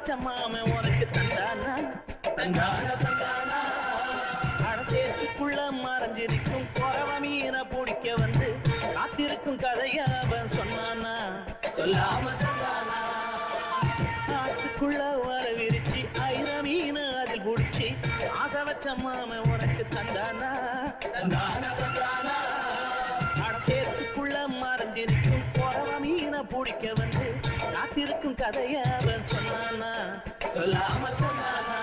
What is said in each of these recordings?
வச்ச மாமன் உனக்கு தந்தானா தந்தானா தந்தானா அடசேத்துக்குள்ள மறைஞ்சிருக்கும் குறவ மீனை பிடிக்க வந்து காத்திருக்கும் கதைய அவன் சொன்னானா சொல்லாம சொன்னானா காட்டுக்குள்ள வர விரிச்சு ஐர மீன் அதில் பிடிச்சி ஆசை வச்ச மாமன் உனக்கு தந்தானா தந்தானா தந்தானா அடசேத்துக்குள்ள மறைஞ்சிருக்கும் குறவ மீனை பிடிக்க வந்து காத்திருக்கும் கதைய அவன் சொன்னானா சொல்லாம சொன்னானா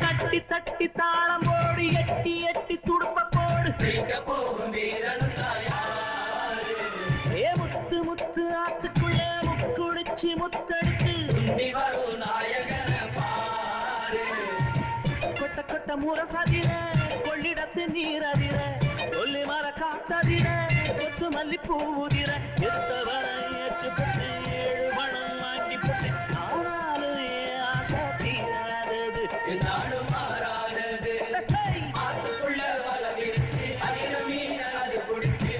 தட்டி தட்டி தாளம் போடு எட்டி எட்டி துடுப்ப போடு ஏ முத்து முத்து ஆத்துக்குள்ள முக்குடிச்சு முத்தெடுத்து கொட்ட கொட்ட முரசதிர கொள்ளிடத்து நீரதிர கொல்லி மர காத்ததிர கொத்து மல்லி பூவுதிர எத்தவர ஏற்று போட்டு 7 மணம் வாங்கி போட்டு ஆனாலும் ஏன் ஆசை தீராதது என்னாலும் மாறாதது ஆத்துக்குள்ள வல விரிச்சு ஐர மீன் அது குடிச்சு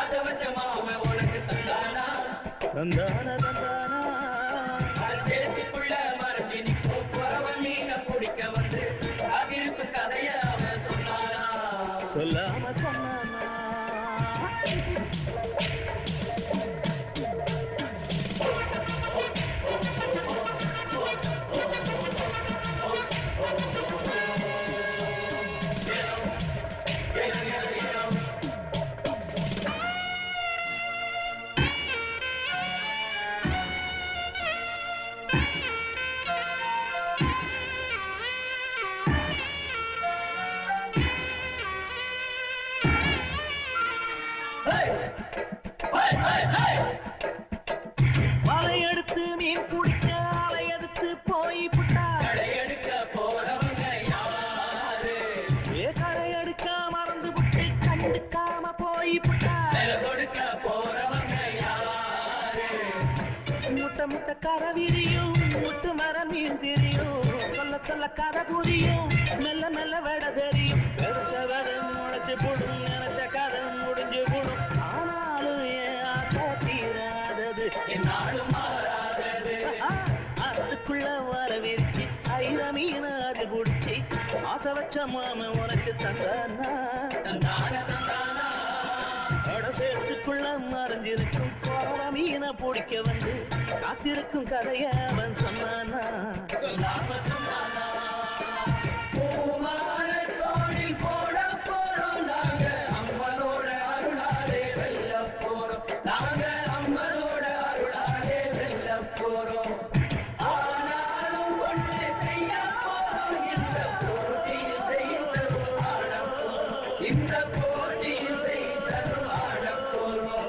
ஆசை வச்ச மாமன் உனக்கு தந்தானா தந்தானா தந்தானா அடசேத்துக்குள்ள மறைஞ்சி நிற்கும் குறவ மீனை பிடிக்க வந்து அதிர்ப்பு கதைய அவன் சொன்னானா சொல்லாம சொன்னானா வலையெடுத்து மீன் பிடிக்க அலையெடுத்து போய் புட்டா கடையெடுக்க போறவங்க யாரு ஏ கடையெடுக்க மறந்து புட்டு கண்டுக்காம போய் புட்டா கொடுக்க போறவங்க யாரு முட்டை முட்டை கரை விரியும் முட்டு மரம் மீன் தெரியும் சொல்ல சொல்ல கதை புரியும் மெல்ல மெல்ல விட தெரியும் நினைச்ச கதை முளைச்சு போடும் நினைச்ச கதை முடிஞ்சு போடும் ஆனாலும் ஏன் ஆசை தீராதது என்னாலும் மாறாதது அதுக்குள்ள வர விரிச்சு ஐர மீன் அது பிடிச்சி ஆசை வச்ச மாமன் உனக்கு தந்தானா தந்தானா தந்தானா அடசேத்துக்குள்ள மறைஞ்சிருக்கும் குறவ மீனை பிடிக்க வந்து காத்திருக்கும் கதைய அவன் சொன்னானா சொல்லாம சொன்னானா பூமானத்தோடில் போட போறோம் நாங்க அம்மனோட அருளாலே வெல்ல போறோம் நாங்க அம்மனோட அருளாலே வெல்ல போறோம் ஆனாலும் ஒன்று செய்ய போறோம் இந்த போட்டியில் செய்தரும் ஆட போறோம் இந்த போட்டியில் செய்தரும் ஆட போறோம்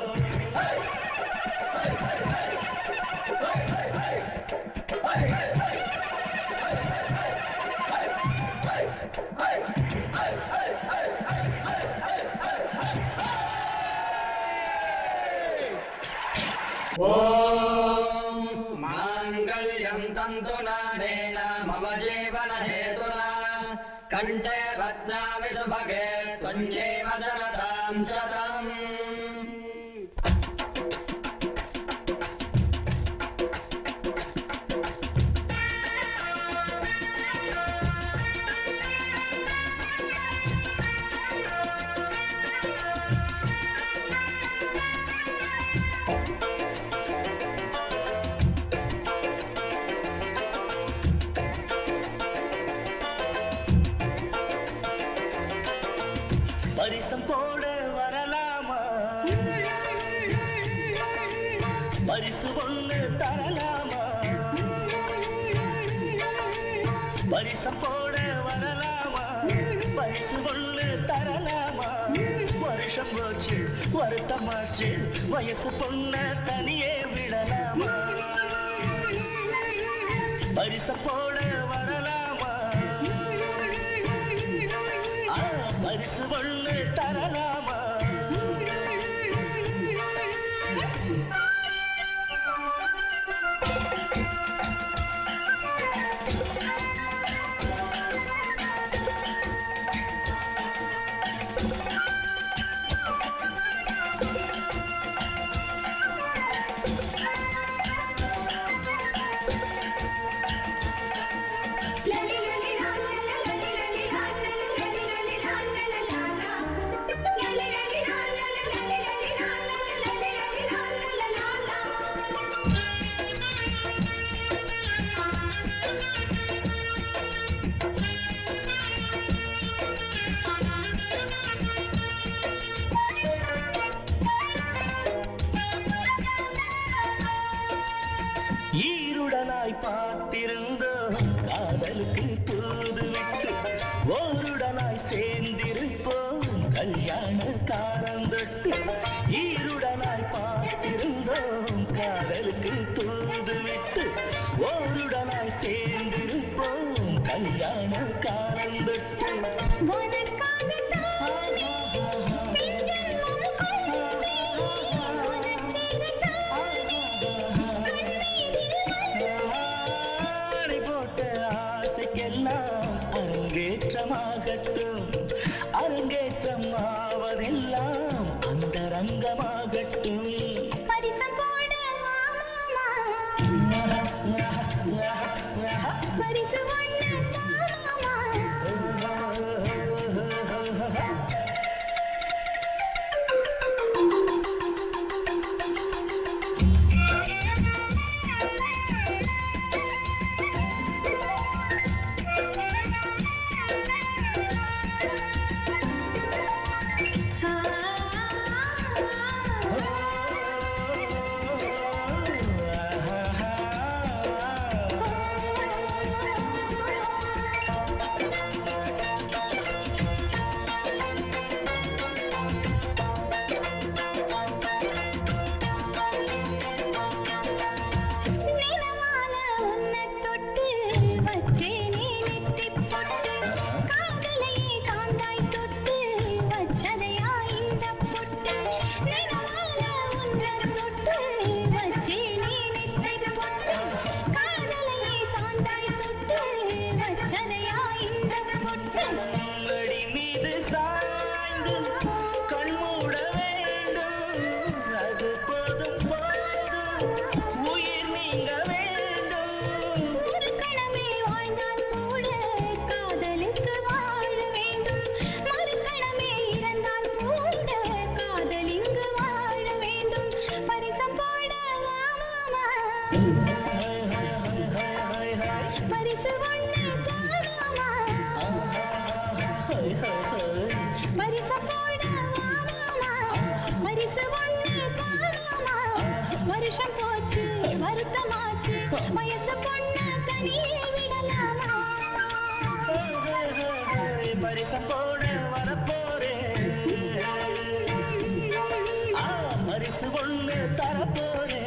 ஓம் மாங்கல்யம் தந்துநானேன மம ஜீவன ஹேதுனா கண்டே பத்னாமி சுபகே த்வஞ்சேவ சரதாம் சதம். பரிசம் போட வரலாமா பரிசு ஒண்ணு தரலாமா பரிசம் போட வரலாமா பரிசு கொள்ளு தரலாமா வருஷம் போச்சு வருத்தமாச்சு வயசு பொண்ண தனியே விடலாமா பரிசம் போட வரலாமா பரிசு கொள்ளு தரலாமா ஈருடனாய் பார்த்திருந்தோம் காதலுக்கு தூது விட்டு ஓருடனாய் சேர்ந்திருப்போம் கல்யாண காலம் தொட்டு ஈருடனாய் பார்த்திருந்தோம் காதலுக்கு தூது விட்டு ஓருடனாய் சேர்ந்திருப்போம் கல்யாண காலம் தொட்டு அரங்கேற்றமாகட்டும் அரங்கேற்றம் ஆவதெல்லாம் அந்தரங்கமாகட்டும் பரிசம் போட பரிசு வருஷம் போச்சு வருத்தமாச்சு வயசு பொண்ண தனியே விடலாமா பரிசம் போட வரப்போறேன் பரிசு ஒண்ணு தரப்போறேன்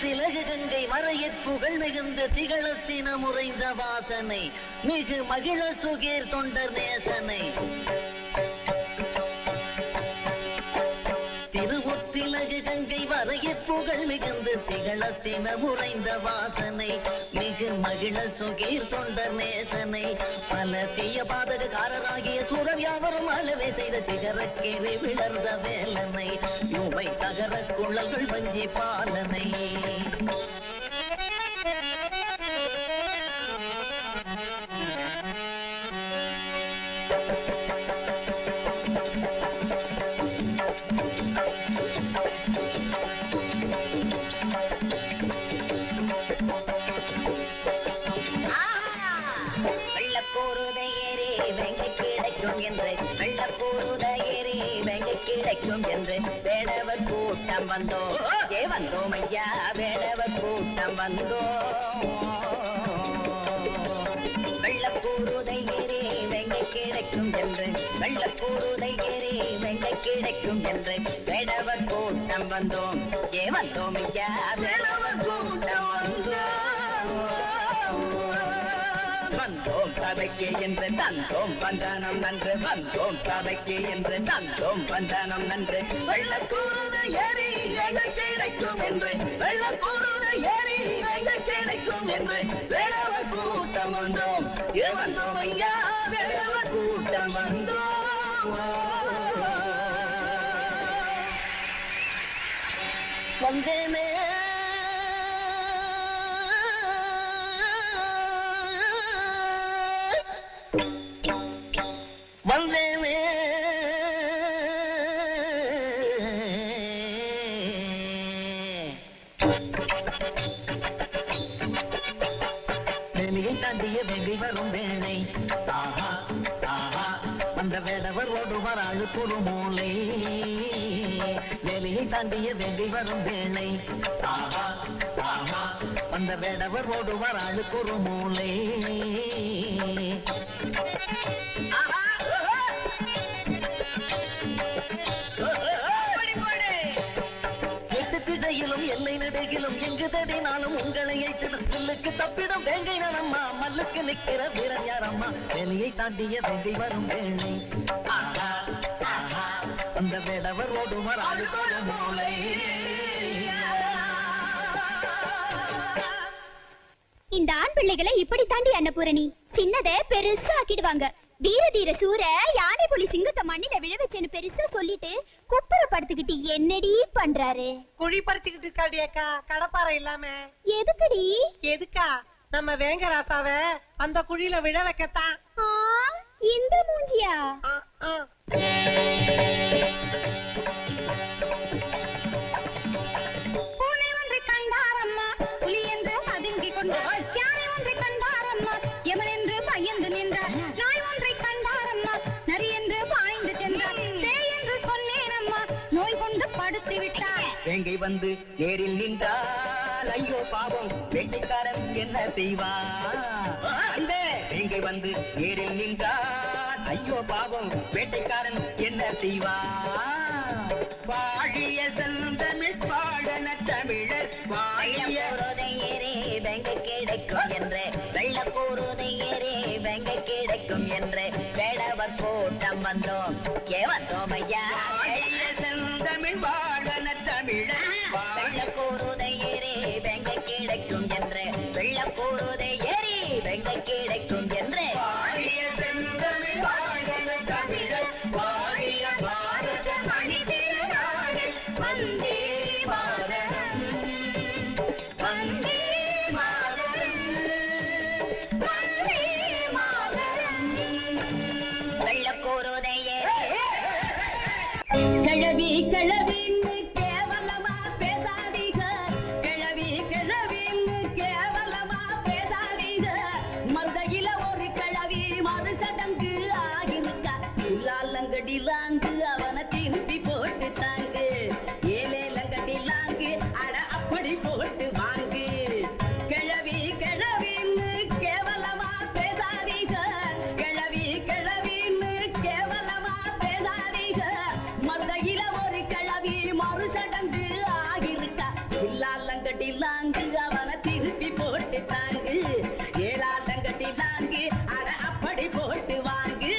திலகு கங்கை மறையற் புகழ் மிகுந்த திகழத்தின முறைந்த வாசனை மிகு மகிழ சுகேர் தொண்டர் நேசனை திருமுத்திலகு கங்கை மறையற் புகழ் மிகுந்த திகழத்தின முறைந்த வாசனை மிகு மகிழ சுகேர் தொண்டர் நேசனை பல தீய பாதகக்காரராகிய சூழல் யாவரும் அளவே செய்த சிகரக்கேறி விளர்ந்த வேலனை யுவை தகர குழல்கள் வஞ்சி பாலனை வெள்ளக்கூறுதையேறி வெங்க கிடைக்கும் என்று வெள்ளக்கூறுதையேறி வெங்க கிடைக்கும் என்று வேடவர் கூட்டம் வந்தோம் வந்தோம் ஐயா வேடவர் கூட்டம் வந்தோம் வெள்ளக்கூறுதையேறி வெங்க கிடைக்கும் என்று வெள்ளக்கூறுதையேறி வெங்க கிடைக்கும் என்று வேடவர் கூட்டம் வந்தோம் வந்தோம் ஐயா வேடவர் கூட்டம் வந்தோம் சபைக்கு என்று தந்தோம் வந்தனம் நன்று வந்தோம் சபைக்கு என்று தந்தோம் வந்தனம் நன்று வெள்ளக்கூறுதை ஏறி வெங்க கிடைக்கும் என்று வெள்ளக்கூறுதை ஏறி வெங்க கிடைக்கும் என்று வேடவர் கூட்டம் வந்தோம் வந்தோம் ஐயா வேடவர் கூட்டம் வந்தோம் வந்தேனே வந்தேனே வெளியை தாண்டிய வெங்கை வரும் வேளை ஆஹா ஆஹா வந்த வேடவர் ஓடுவார் அழுக்குறு மூளை வெளியை தாண்டிய வெங்கை வரும் வேளை ஆஹா ஆஹா வந்த வேடவர் ஓடுவார் அழுக்குறு மூளை திசையிலும் எல்லை நடையிலும் எங்கு தடினாலும் உங்களை ஐட்டு தப்பிடும் வேங்கை நானம்மா மல்லுக்கு நிற்கிற வீரன் யாரம்மா வெளியை தாண்டிய வெங்கை வரும் வேளை ஆஹா ஆஹா அந்த வேடவர் ஓடுவார் ஆடுகிற மூளை இந்த ஆண் பிள்ளைகளை இப்படி தாண்டி அன்னபூரணி சின்னதை பெருசா ஆக்கிடுவாங்க வீர தீர சூர யானை புலி சிங்கத்தை மண்ணில விழ வச்சேன்னு பெருசா சொல்லிட்டு குப்புற படுத்துக்கிட்டு என்னடி பண்றாரு குழி பறிச்சுக்கிட்டு இருக்காடியாக்கா கடப்பாறை இல்லாம எதுக்குடி எதுக்கா நம்ம வேங்கராசாவ அந்த குழியில விழ வைக்கத்தான் இந்த மூஞ்சியா பூனை ஒன்றை கண்டாரம்மா புலி என்று பதுங்கிக் கொண்டார் யானை ஒன்றை கண்டாரம்மா எமன் என்று பயந்து நின்றார் நாய் ஒன்றை கண்டாரம்மா நரி என்று பாய்ந்து சென்றார் பேய் என்று சொன்னேனம்மா நோய் கொண்டு படுத்து விட்டார் வேங்கை வந்து நேரில் நின்றால் ஐயோ பாவம் வேட்டைக்காரன் என்ன செய்வான் வேங்கை வந்து நேரில் நின்றால் ஐயோ பாவம் வேட்டைக்காரன் என்ன செய்வான் வாழிய செந்தமிழ் பாடன தமிழர் வாழியேறே வெங்க கிடைக்கும் என்று வெள்ளக்கூறுதை ஏறே வெங்க கிடைக்கும் என்று வேடவர் கூட்டம் வந்தோம் வந்தோம் ஐயா செந்தமிழ் பாடன தமிழர் வெள்ளக்கூறுதை ஏறே வெங்க கிடைக்கும் என்று வெள்ளக்கூறுதை ஏறி வெங்க கிடைக்கும் என்று வாழிய செந்தமிழ் பாடன தமிழர் வாழிய பாரத மணி திருநாடு வந்தே மாதரம் வந்தே மாதரம் வந்தே மாதரம் வெள்ளக்கூறுதையே கிழவி கிழவின்னு கேவலமா பேசாதீங்க கிழவி கிழவின்னு கேவலமா பேசாதீங்க மருதையில ஒரு கிழவி மறு சடங்கு ஆகிருக்கா இல்லாலங்கடி லாங்கு அவனை திருப்பி போட்டு தாங்கு ஏலேலங்கடி லாங்கு அட அப்படி போட்டு வாங்கு கிழவி கிழவின்னு கேவலமா பேசாதீங்க கிழவி கிழவின்னு கேவலமா பேசாதீங்க மருதையில ஒரு கிழவி மறு சடங்கு ஆகிருக்கா இல்லாலங்கடி லாங்கு அவனை திருப்பி போட்டு தாங்கு ஏலாலங்கடி லாங்கு அட அப்படி போட்டு வாங்கு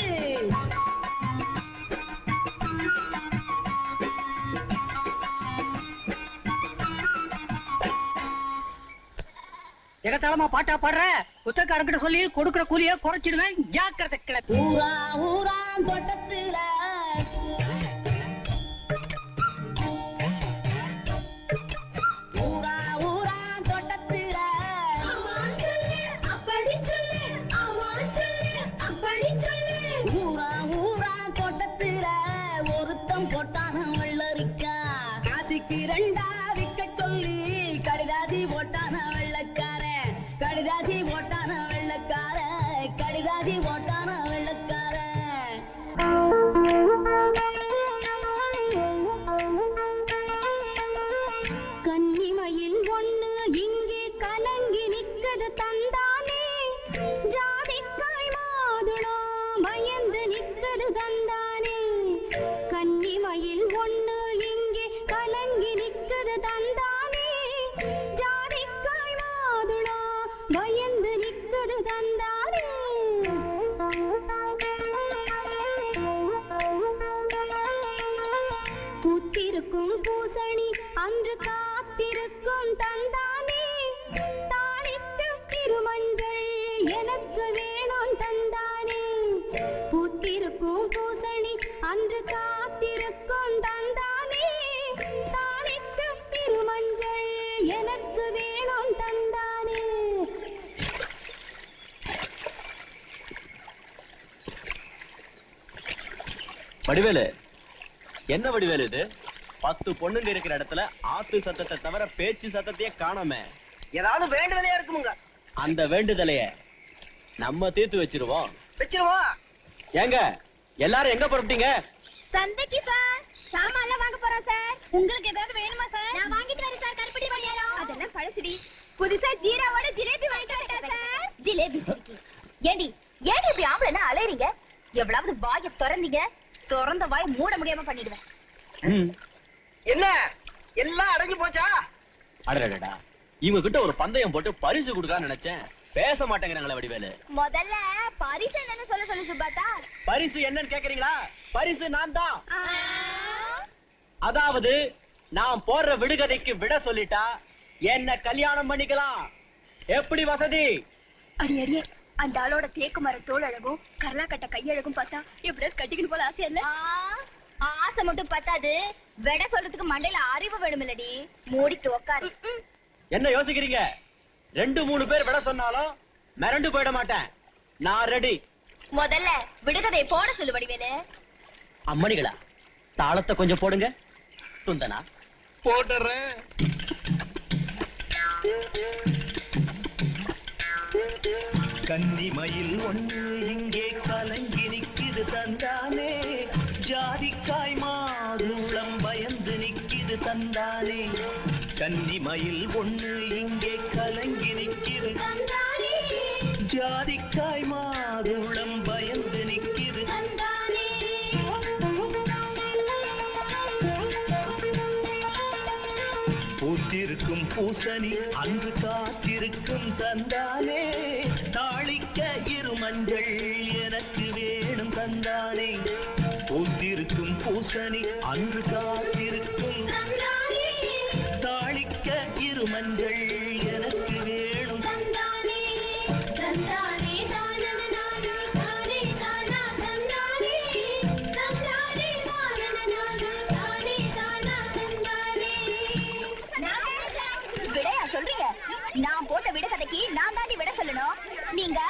எகத்தாளமா பாட்டா பாடுற குத்தக்காரங்கிட்ட சொல்லி கொடுக்கிற கூலிய குறைச்சிடுவேன் ஜாக்கிரதை கிளப்பி ஊரா ஊரா தோட்டத்துல ஊரா ஊரா தோட்டத்துல அப்படி சொல்லு அப்படி சொல்லு ஊரா ஊரா தோட்டத்துல ஒருத்தம் போட்டான வள்ளரிக்கா காசிக்கு ரெண்டா விக்க சொல்லி கடுதாசி ஓட்டான வெள்ளக்கார கடுதாசி ஓட்டான வெள்ளக்கார கன்னிமயில் ஒண்ணு இங்கே கலங்கி நிற்குது தந்தானே ஜாதிக்காய் மாதுளம் பயந்து நிற்குது தந்தானே கன்னிமயில் ஒண்ணு இங்கே கலங்கி நிற்குது தந்தானே ஜாதிக்காய் மாதுளம் பயந்து நிற்குது தந்தானே பூத்திருக்கும் பூசணி அன்று காத்திருக்கும் தந்தானே தாளிக்கு திருமஞ்சள் எனக்கு வேணும் தந்தானே பூத்திருக்கும் பூசணி அன்று காத்திருக்கும் தந்தானே தாளிக்கு திருமஞ்சள் எனக்கு வேணும் தந்தானே வடிவேலு, என்ன வடிவேலு இது? 10 பொண்ணுங்க இருக்கிற இடத்துல ஆத்து சத்தத்தை தவிர பேச்சு சத்தத்தையே காணோமே. ஏதாவது வேண்டுதலையா இருக்குமுங்க. அந்த வேண்டுதலைய நம்ம தீர்த்து வச்சிருவோம். ஏங்க எல்லாரும் எங்க புறப்பட்டீங்க? சந்தைக்கு சார். சாமான்லாம் வாங்க போறோம் சார். உங்களுக்கு ஏதாவது வேணுமா சார்? நான் வாங்கிட்டு வரேன் சார். கருப்பட்டி வழியாரோ. அதெல்லாம் பழசுடி. புதுசா ஜீராவோட ஜிலேபி வாங்கிட்டு வரேன் சார். ஜிலேபி சிரிக்கி. ஏண்டி இப்படி ஆம்பளைனா அலையறீங்க? எவ்வளவு வாயை திறந்தீங்க? திறந்த வாயை மூட முடியாம பண்ணிடுவேன். என்ன எல்லாம் அடங்கி போச்சா? அடடடா, இவங்க கிட்ட ஒரு பந்தயம் போட்டு பரிசு கொடுக்கலாம்னு நினைச்சேன். பேச மாட்டேங்கிறாங்களே வடிவேலு. முதல்ல பரிசு என்னன்னு சொல்லு சுபாத்தா. பரிசு என்னன்னு கேக்குறீங்களா? பரிசு நான் தான். அதாவது நான் போடுற விடுகதைக்கு விட சொல்லிட்டா என்ன கல்யாணம் பண்ணிக்கலாம். எப்படி வசதி? அடியே அந்த ஆளோட தேக்கு மர தோல் அழகும் கரலா கட்ட கையழகும் பார்த்தா எப்படியாவது கட்டிக்கணும் போல ஆசை இல்ல? ஆசை மட்டும் பத்தாது, விட சொல்றதுக்கு மண்டையில அறிவு வேணும் இல்லடி. மூடிட்டு உக்காரு. என்ன யோசிக்கிறீங்க? 2-3 பேர் விட சொன்னாலும் மிரண்டு போயிட மாட்டேன். நான் ரெடி. முதல்ல விடுகதை போட சொல்லு வடிவேலு. அம்மணிகளா, தாளத்தை கொஞ்சம் போடுங்க. துந்தனா போடுறேன். கன்னிமயில் ஒண்ணு இங்கே கலங்கி நிக்குது தந்தானே ஜாதிக்காய் மாதுளம் பயந்து நிக்குது தந்தானே கன்னிமயில் ஒண்ணு இங்கே கலங்கி நிக்குது தந்தானே ஜாதிக்காய் மாதுளம் பயந்து நிக்குது தந்தானே பூத்திருக்கும் பூசணி அன்று காத்திருக்கும் தந்தானே தாளிக்க இருமஞ்சள் எனக்கு வேணும் தந்தானே பூத்திருக்கும் பூசணி அன்று காத்திருக்கும் தாளிக்க இருமஞ்சள் எனக்கு வேணும் தந்தானே தந்தானே தானனனானே தானே தானா தந்தானே தந்தானே தானனனானே தானே தானா தந்தானே. விடையா சொல்றீங்க? நான் போட்ட விடுகதைக்கு நான் தாண்டி விட சொல்லணும். நீங்க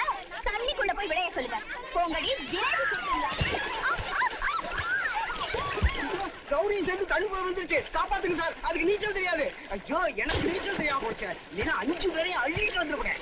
தண்ணிக்குள்ள போய் விடைய சொல்லுங்க. போங்கடி ஜிலேபி கொடுத்தீங்களா? கௌரி சேர்ந்து தண்ணிக்குள்ள வந்துருச்சு, காப்பாத்துங்க சார். அதுக்கு நீச்சல் தெரியாது. ஐயோ, எனக்கு நீச்சல் தெரியாம போச்சு. இல்லைன்னா 5 பேரையும் அள்ளிட்டு வந்துருப்பேன்.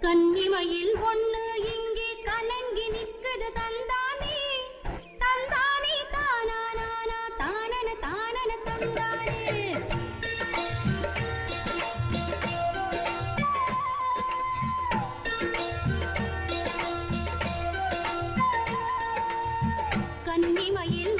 கன்னிமயில் ஒண்ணு இங்கே கலங்கி நிக்குது தந்தானே தந்தானே தானானா தானன தானன தந்தானே கன்னிமயில்